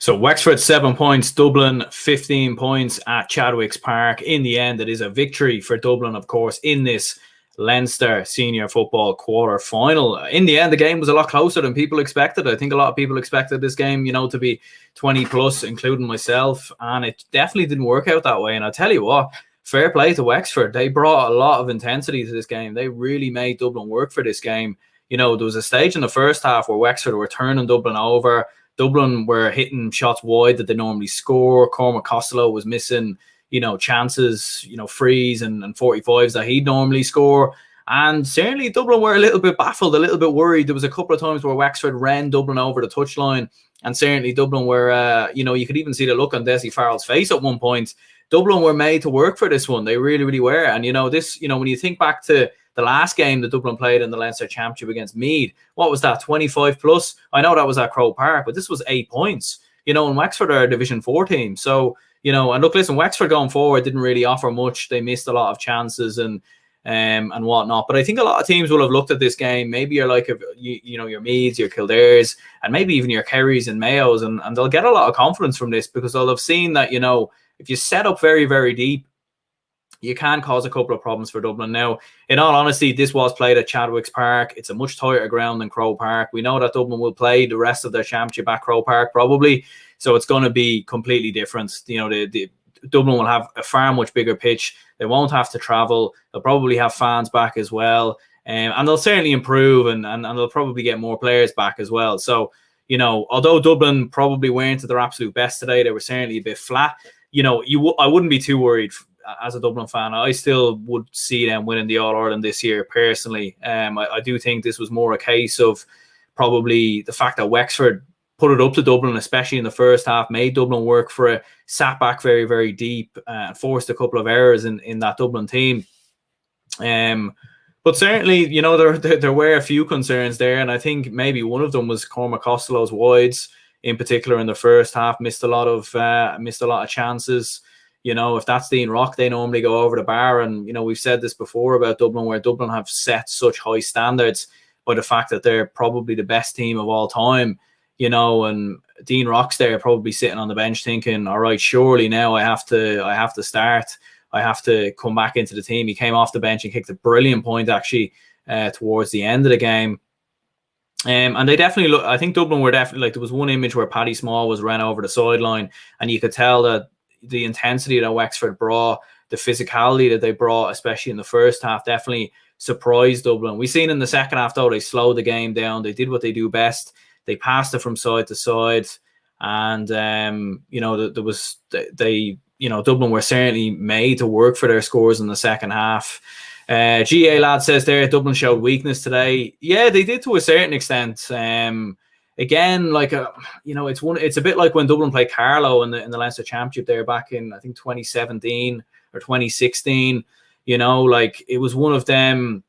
So Wexford 7 points, Dublin 15 points at Chadwicks Park. In the end, it is a victory for Dublin, of course, in this Leinster Senior Football quarter final. In the end, the game was a lot closer than people expected. I think a lot of people expected this game, to be 20 plus, including myself, and it definitely didn't work out that way. And I'll tell you what, fair play to Wexford. They brought a lot of intensity to this game. They really made Dublin work for this game. There was a stage in the first half where Wexford were turning Dublin over. Dublin were hitting shots wide that they normally score. Cormac Costello was missing, chances, frees and 45s that he'd normally score. And certainly Dublin were a little bit baffled, a little bit worried. There was a couple of times where Wexford ran Dublin over the touchline. And certainly Dublin were, you could even see the look on Dessie Farrell's face at one point. Dublin were made to work for this one. They really, really were. And, when you think back to the last game that Dublin played in the Leinster Championship against Meath, what was that, 25 plus? I know that was at Croke Park, but this was 8 points. And Wexford are a Division 4 team. So, and look, listen, Wexford going forward didn't really offer much. They missed a lot of chances and whatnot. But I think a lot of teams will have looked at this game. Maybe you're like, your Meads, your Kildares, and maybe even your Kerrys and Mayos, and they'll get a lot of confidence from this because they'll have seen that, if you set up very, very deep, you can cause a couple of problems for Dublin. Now, in all honesty, this was played at Chadwicks Park. It's a much tighter ground than Croke Park. We know that Dublin will play the rest of their championship at Croke Park probably, so it's going to be completely different. The Dublin will have a far much bigger pitch. They won't have to travel. They'll probably have fans back as well, and they'll certainly improve, and they'll probably get more players back as well. So, although Dublin probably weren't at their absolute best today, they were certainly a bit flat. I wouldn't be too worried as a Dublin fan. I still would see them winning the All-Ireland this year personally. I do think this was more a case of probably the fact that Wexford put it up to Dublin, especially in the first half, made Dublin work for it, sat back very, very deep, forced a couple of errors in that Dublin team. But certainly, there were a few concerns there, and I think maybe one of them was Cormac Costello's wides, in particular in the first half, missed a lot of chances. If that's Dean Rock, they normally go over the bar. And, we've said this before about Dublin, where Dublin have set such high standards by the fact that they're probably the best team of all time, and Dean Rock's there probably sitting on the bench thinking, all right, surely now I have to start. I have to come back into the team. He came off the bench and kicked a brilliant point actually towards the end of the game. And they definitely look, I think Dublin were definitely, there was one image where Paddy Small was ran over the sideline, and you could tell that the intensity that Wexford brought, the physicality that they brought, especially in the first half, definitely surprised Dublin. We've seen in the second half, though, they slowed the game down. They did what they do best. They passed it from side to side. And, Dublin were certainly made to work for their scores in the second half. GA lad says there, Dublin showed weakness today. Yeah, they did to a certain extent. Again, it's a bit like when Dublin played Carlow in the Leinster Championship there back in, I think, 2017 or 2016. It was one of them.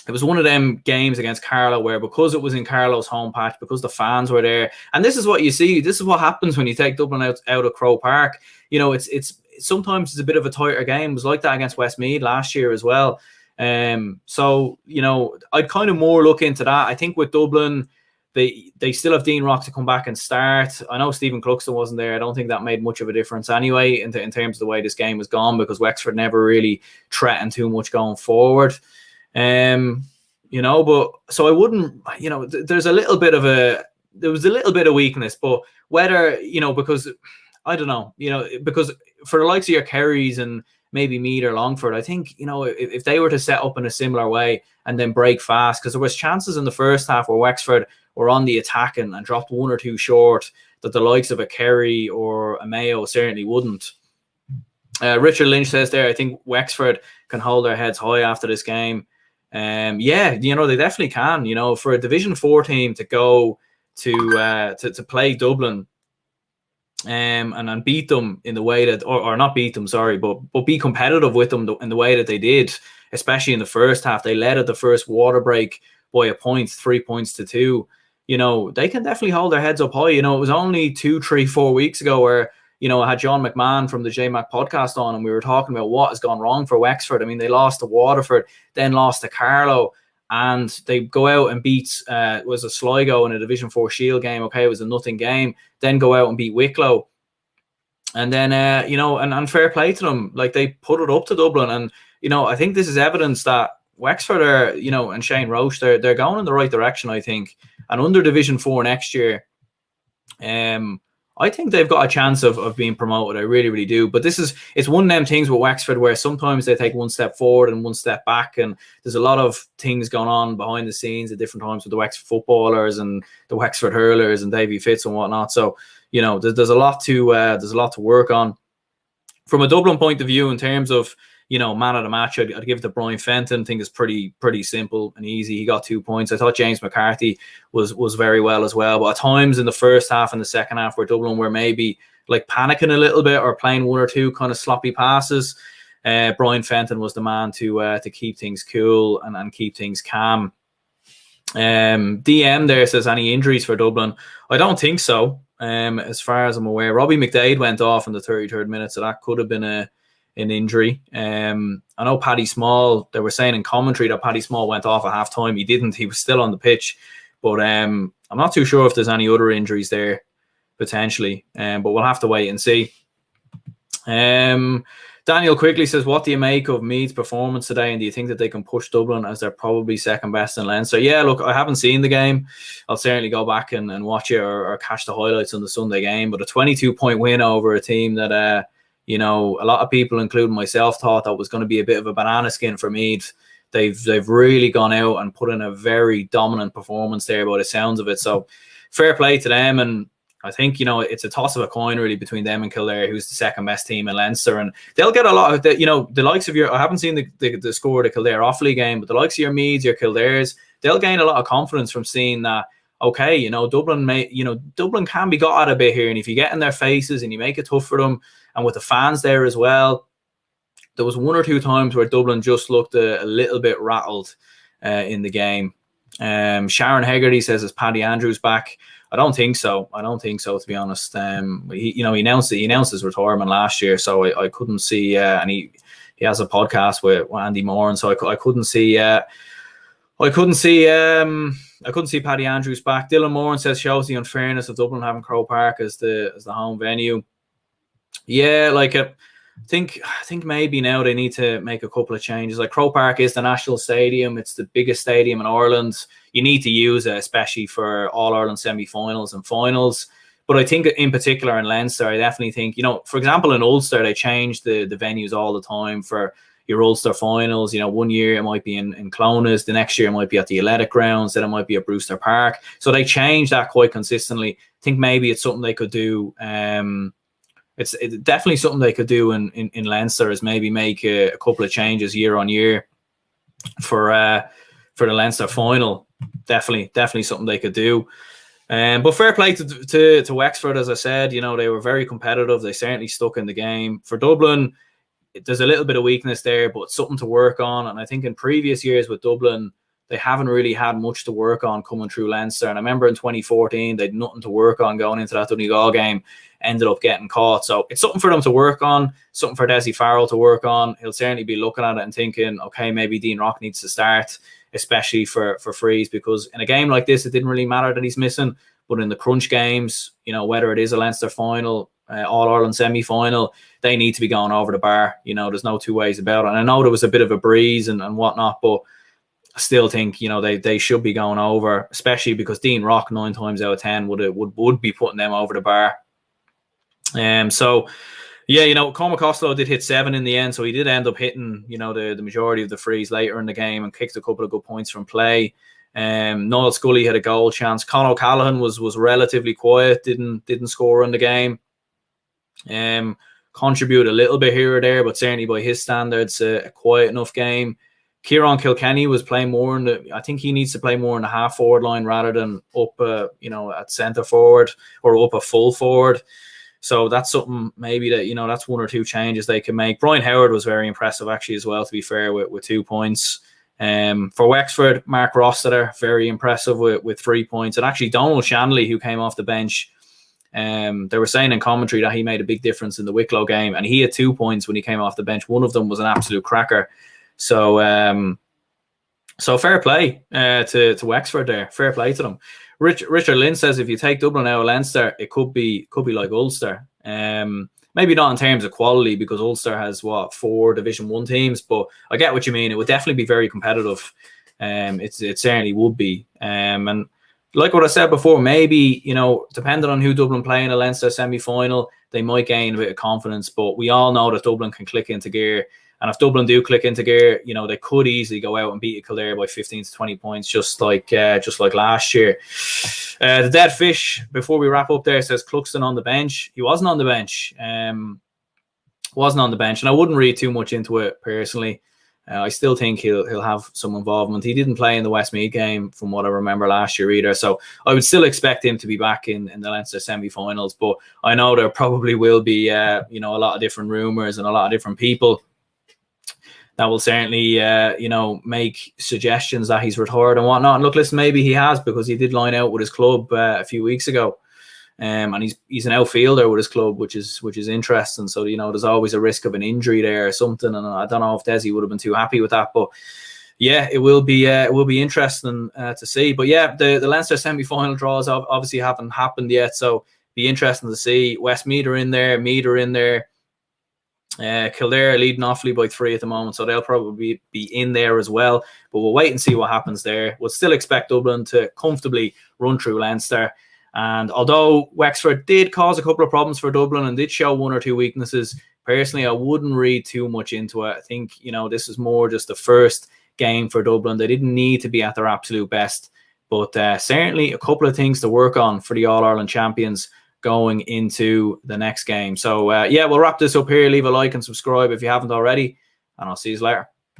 It was one of them games against Carlow where, because it was in Carlow's home patch, because the fans were there, and this is what you see. This is what happens when you take Dublin out of Croke Park. It's sometimes it's a bit of a tighter game. It was like that against Westmeath last year as well. So I'd kind of more look into that. I think with Dublin, they still have Dean Rock to come back and start. I know Stephen Cluxton wasn't there. I don't think that made much of a difference anyway in terms of the way this game was gone, because Wexford never really threatened too much going forward. But so I wouldn't, there was a little bit of weakness, but whether, because I don't know, because for the likes of your Kerrys and maybe Meath or Longford, I think, if they were to set up in a similar way and then break fast, because there was chances in the first half where Wexford were on the attack and dropped one or two short, that the likes of a Kerry or a Mayo certainly wouldn't. Richard Lynch says there, I think Wexford can hold their heads high after this game. They definitely can. For a Division 4 team to go to play Dublin and beat them in the way that, or not beat them, sorry, but be competitive with them in the way that they did, especially in the first half. They led at the first water break by a point, 3 points to 2. They can definitely hold their heads up high. It was only 2, 3, 4 weeks ago where, I had John McMahon from the JMac podcast on, and we were talking about what has gone wrong for Wexford. I mean, they lost to Waterford, then lost to Carlow, and they go out and beat was a Sligo in a Division 4 Shield game. Okay, it was a nothing game. Then go out and beat Wicklow. And then, and fair play to them. Like, they put it up to Dublin. And, I think this is evidence that Wexford are, and Shane Roche, they're going in the right direction, I think. And under Division 4 next year, I think they've got a chance of being promoted. I really, really do. But it's one of them things with Wexford where sometimes they take one step forward and one step back. And there's a lot of things going on behind the scenes at different times with the Wexford footballers and the Wexford hurlers and Davy Fitz and whatnot. So, there's a lot to work on. From a Dublin point of view, in terms of, man of the match, I'd give it to Brian Fenton. I think it's pretty simple and easy. He got 2 points. I thought James McCarthy was very well as well. But at times in the first half and the second half where Dublin were maybe like panicking a little bit or playing one or two kind of sloppy passes, Brian Fenton was the man to keep things cool and keep things calm. DM there says, any injuries for Dublin? I don't think so. As far as I'm aware, Robbie McDade went off in the 33rd minute, so that could have been an injury. I know Paddy Small, they were saying in commentary that Paddy Small went off at half time. He didn't. He was still on the pitch. But I'm not too sure if there's any other injuries there, potentially. But we'll have to wait and see. Daniel quickly says, what do you make of Meath's performance today? And do you think that they can push Dublin as they're probably second best in Leinster? Yeah, look, I haven't seen the game. I'll certainly go back and watch it or catch the highlights on the Sunday game. But a 22-point win over a team that, a lot of people, including myself, thought that was going to be a bit of a banana skin for Meath. They've really gone out and put in a very dominant performance there by the sounds of it. So fair play to them. And I think, it's a toss of a coin really between them and Kildare, who's the second best team in Leinster. And they'll get a lot of the likes of I haven't seen the score of the Kildare Offaly game, but the likes of your Meads, your Kildares, they'll gain a lot of confidence from seeing that, okay, Dublin can be got at a bit here. And if you get in their faces and you make it tough for them, and with the fans there as well, there was one or two times where Dublin just looked a little bit rattled in the game. Sharon Hegarty says, is Paddy Andrews back? I don't think so. To be honest. He announced his retirement last year, so I couldn't see. And he has a podcast with Andy Moore, and so I couldn't see. I couldn't see Paddy Andrews back. Dylan Moore says, shows the unfairness of Dublin having Croke Park as the home venue. Yeah, I think maybe now they need to make a couple of changes. Like, Croke Park is the national stadium. It's the biggest stadium in Ireland. You need to use it, especially for All-Ireland semi-finals and finals. But I think in particular in Leinster, I definitely think, for example, in Ulster, they change the venues all the time for your Ulster finals. 1 year it might be in Clones, the next year it might be at the Athletic Grounds, then it might be at Brewster Park. So they change that quite consistently. I think maybe it's something they could do. It's definitely something they could do in Leinster, is maybe make a couple of changes year on year for the Leinster final. Definitely something they could do. But fair play to Wexford, as I said. They were very competitive. They certainly stuck in the game. For Dublin, there's a little bit of weakness there, but something to work on. And I think in previous years with Dublin, they haven't really had much to work on coming through Leinster. And I remember in 2014, they had nothing to work on going into that Donegal game, ended up getting caught. So it's something for them to work on, something for Desi Farrell to work on. He'll certainly be looking at it and thinking, okay, maybe Dean Rock needs to start, especially for Freeze, because in a game like this, it didn't really matter that he's missing. But in the crunch games, whether it is a Leinster final, All-Ireland semi-final, they need to be going over the bar. There's no two ways about it. And I know there was a bit of a breeze and whatnot, but I still think, they should be going over, especially because Dean Rock 9 times out of 10 would be putting them over the bar. So yeah, Cormac Costello did hit 7 in the end, so he did end up hitting, the majority of the frees later in the game and kicked a couple of good points from play. Noel Scully had a goal chance. Con O'Callaghan was relatively quiet, didn't score in the game. Contribute a little bit here or there, but certainly by his standards, a quiet enough game. Kieran Kilkenny was playing more I think he needs to play more in the half forward line rather than up, at centre forward or up a full forward. So that's something maybe that, that's one or two changes they can make. Brian Howard was very impressive actually as well, to be fair, with 2 points. For Wexford, Mark Rossiter, very impressive with 3 points. And actually Donald Shanley, who came off the bench, they were saying in commentary that he made a big difference in the Wicklow game, and he had 2 points when he came off the bench. One of them was an absolute cracker. So So fair play to Wexford there. Fair play to them. Richard Lynn says if you take Dublin out of Leinster, it could be like Ulster. Maybe not in terms of quality because Ulster has 4 Division 1 teams, but I get what you mean. It would definitely be very competitive. It certainly would be. And like what I said before, maybe, depending on who Dublin play in a Leinster semi-final, they might gain a bit of confidence. But we all know that Dublin can click into gear. And if Dublin do click into gear, they could easily go out and beat Kildare by 15 to 20 points, just like last year. The dead fish, before we wrap up there, says Cluxton on the bench. He wasn't on the bench. And I wouldn't read too much into it personally. I still think he'll have some involvement. He didn't play in the Westmeath game from what I remember last year either. So I would still expect him to be back in the Leinster semi-finals. But I know there probably will be a lot of different rumours and a lot of different people that will certainly make suggestions that he's retired and whatnot. And look, listen, maybe he has, because he did line out with his club a few weeks ago. And he's an outfielder with his club, which is interesting. So there's always a risk of an injury there or something, and I don't know if Desi would have been too happy with that. But yeah, it will be interesting to see. But yeah, the Leinster semi-final draws obviously haven't happened yet, so be interesting to see. Westmeath are in there, Meath are in there. Kildare are leading Offaly by 3 at the moment, so they'll probably be in there as well. But we'll wait and see what happens there. We'll still expect Dublin to comfortably run through Leinster. And although Wexford did cause a couple of problems for Dublin and did show 1 or 2 weaknesses, personally, I wouldn't read too much into it. I think, this is more just the first game for Dublin. They didn't need to be at their absolute best, but certainly a couple of things to work on for the All-Ireland champions going into the next game. So, we'll wrap this up here. Leave a like and subscribe if you haven't already, and I'll see you later.